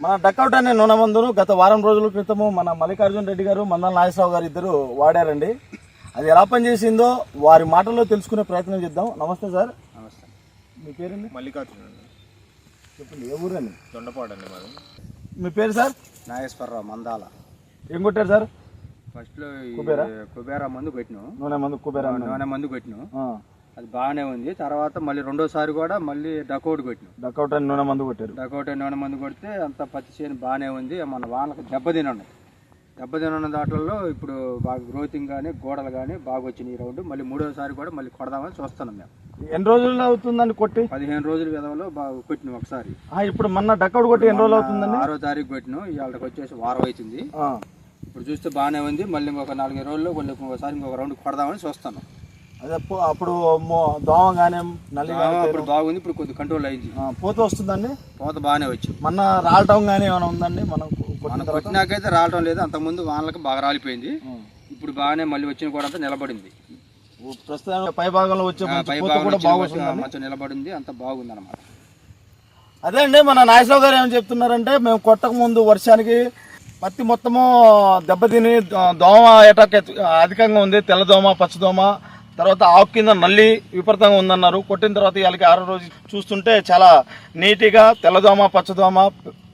మన డక్అవుట్ అనే నూనె మందును గత వారం రోజుల క్రితము మన మల్లికార్జున రెడ్డి గారు మందల నాగేశ్వరరావు గారు ఇద్దరు వాడారండి. అది ఎలా పనిచేసిందో వారి మాటల్లో తెలుసుకునే ప్రయత్నం చేద్దాం. నమస్తే సార్. నమస్తే. మీ పేరండి? మల్లికార్జున అండి. చెప్పండి, ఏ ఊరండి? దొండపాడు అండి మాది. మీ పేరు సార్? నాగేశ్వరరావు మందాల. ఏం కొట్టారు సార్? ఫస్ట్లో కుబేరా మందు పెట్టినాం. నూనె మందు పెట్టినాం. అది బాగానే ఉంది. తర్వాత మళ్ళీ రెండోసారి కూడా మళ్ళీ డకౌట్ కొట్టినాం. డక్అవుట్ అని నూనె మందు కొట్టారు. డకౌట్ అని నూనె మందు కొడితే అంత పచ్చి చేను బాగానే ఉంది. మన వాళ్ళకి దెబ్బతినున్న దాంట్లో ఇప్పుడు బాగా గ్రోతింగ్ కానీ గోడలు కానీ బాగా వచ్చినాయి. రౌండ్ మళ్ళీ మూడోసారి కూడా మళ్ళీ కొడదామని చూస్తున్నాం మేము. ఎన్ని రోజులు అవుతుందండి కొట్టి? 15 రోజుల వ్యవధిలో బాగా కొట్టినాం ఒకసారి. ఇప్పుడు మొన్న డక్అవుట్ కొట్టి ఎన్ని రోజులు అవుతుందండి? 6వ తారీఖు కొట్టినాం. ఇవాళకి వచ్చేసి వారం అవుతుంది. ఇప్పుడు చూస్తే బాగానే ఉంది. మళ్ళీ ఇంకొక 4 రోజుల్లో మళ్ళీ ఇంకొకసారి ఇంకొక రౌండ్ కొడదామని చూస్తాను. అదే అప్పుడు దోమ కానీ నల్లి అప్పుడు బాగుంది. ఇప్పుడు కొద్దిగా కంట్రోల్ అయింది. పూత వస్తుందండి? పూత బాగానే వచ్చింది. మొన్న రాలటం కానీ ఏమైనా ఉందండి? మనం కొట్టినాకైతే రావటం లేదు. అంతకుముందు వానలకు బాగా రాలిపోయింది. ఇప్పుడు బాగానే మళ్ళీ వచ్చిన కూడా అంతా నిలబడింది. ప్రస్తుతం పై భాగంలో వచ్చే మంచి నిలబడింది. అంత బాగుంది అన్నమాట. అదే అండి, మన నాగేశ్వరరావు గారు ఏమని చెప్తున్నారంటే, మేము కొట్టక ముందు వర్షానికి పత్తి మొత్తము దెబ్బతిని దోమ అటాక్ అధికంగా ఉంది. తెల్లదోమ, పచ్చదోమ, తర్వాత ఆకు కింద నల్లి విపరీతంగా ఉందన్నారు. కొట్టిన తర్వాత ఇవాళకి 6వ రోజు చూస్తుంటే చాలా నీట్గా తెల్లదోమ, పచ్చదోమ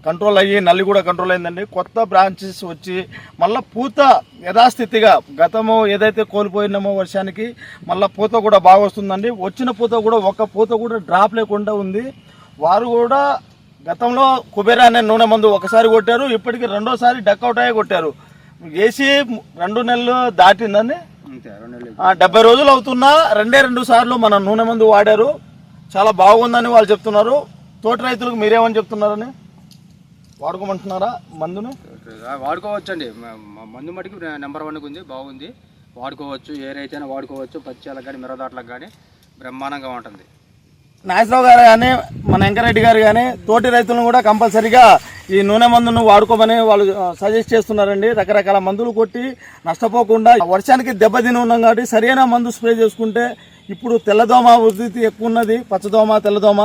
కంట్రోల్ అయ్యి నల్లి కూడా కంట్రోల్ అయిందండి. కొత్త బ్రాంచెస్ వచ్చి మళ్ళీ పూత యథాస్థితిగా గతము ఏదైతే కోల్పోయినామో వర్షానికి మళ్ళీ పూత కూడా బాగా వస్తుందండి. వచ్చిన పూత కూడా ఒక్క పూత కూడా డ్రాప్ లేకుండా ఉంది. వారు కూడా గతంలో కుబేరా అనే నూనె మందు ఒకసారి కొట్టారు. ఇప్పటికి రెండోసారి డక్అవుట్ అయ్యే కొట్టారు. వేసి 2 నెలలు దాటిందండి. 70 రోజులు అవుతున్నా 2 సార్లు మన నూనె మందు వాడారు. చాలా బాగుందని వాళ్ళు చెప్తున్నారు. తోటి రైతులకు మీరేమని చెప్తున్నారని? వాడుకోమంటున్నారా మందుని? వాడుకోవచ్చండి. మందు మటుకు నెంబర్ 1 ఉంది, బాగుంది, వాడుకోవచ్చు. ఏ రైతైనా వాడుకోవచ్చు. పచ్చేలకు కానీ మిరదాట్లకు కానీ బ్రహ్మాండంగా ఉంటుంది. నాగేశ్వరరావు గారు కానీ మన వెంకరెడ్డి గారు కానీ తోటి రైతులను కూడా కంపల్సరీగా ఈ నూనె మందును వాడుకోమని వాళ్ళు సజెస్ట్ చేస్తున్నారండి. రకరకాల మందులు కొట్టి నష్టపోకుండా వర్షానికి దెబ్బతిని ఉన్నాం కాబట్టి సరైన మందు స్ప్రే చేసుకుంటే ఇప్పుడు తెల్లదోమ ఉధృతి ఎక్కువ ఉన్నది. పచ్చదోమ, తెల్లదోమ,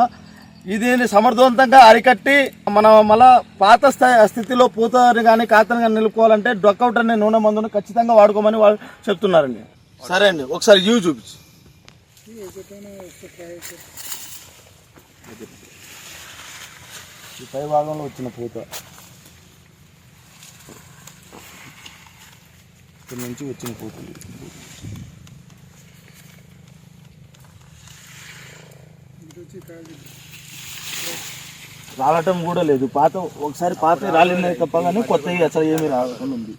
దీన్ని సమర్థవంతంగా అరికట్టి మనం మళ్ళా పాత స్థితిలో పూతని కానీ కాతని కానీ నిలుపుకోవాలంటే డక్అవుట్ అనే నూనె మందును ఖచ్చితంగా వాడుకోమని వాళ్ళు చెప్తున్నారండి. సరే అండి, ఒకసారి యూజ్ చూపించు. ఈ పై భాగంలో వచ్చిన పూత ఇక్కడ నుంచి వచ్చిన పూత రాలటం కూడా లేదు. ఒకసారి పాత రాలినది తప్ప కానీ కొత్తవి అసలు ఏమీ రాకుండా ఉంది.